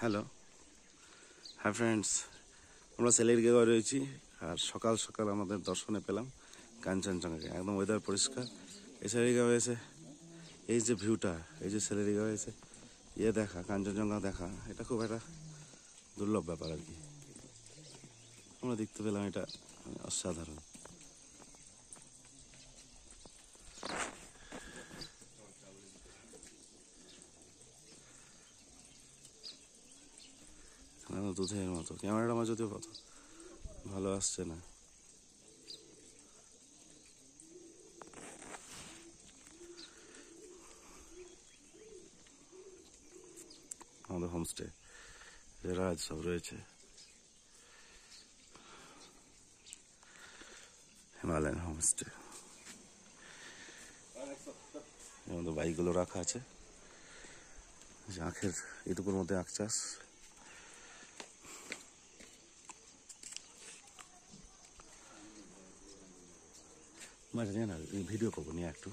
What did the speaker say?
Hello, hi friends. আমরা সেলেরিগাঁও রয়েছি আর সকাল সকাল আমাদের দর্শনে পেলাম কাঞ্চনজঙ্ঘাকে। একদম ওয়েদার পরিষ্কার। এই সেলেরিগাঁও এসে এই যে ভিউটা, এই যে সেলেরিগাঁও এসে দেখা, কাঞ্চনজঙ্ঘা দেখা, এটা খুব একটা দুর্লভ ব্যাপার আর কি। আমরা দেখতে পেলাম, এটা অসাধারণ। দুধের মতো ক্যামেরাটা আমার যদিও কত ভালো আসছে না। আমাদের হোমস্টে রাজ সব রয়েছে, হিমালয়ান হোমস্টে। আমাদের বাইকগুলো রাখা আছে, আখের এটুকুর মধ্যে আখ চাষ। মাঝে না ভিডিও করবো নিয়ে একটু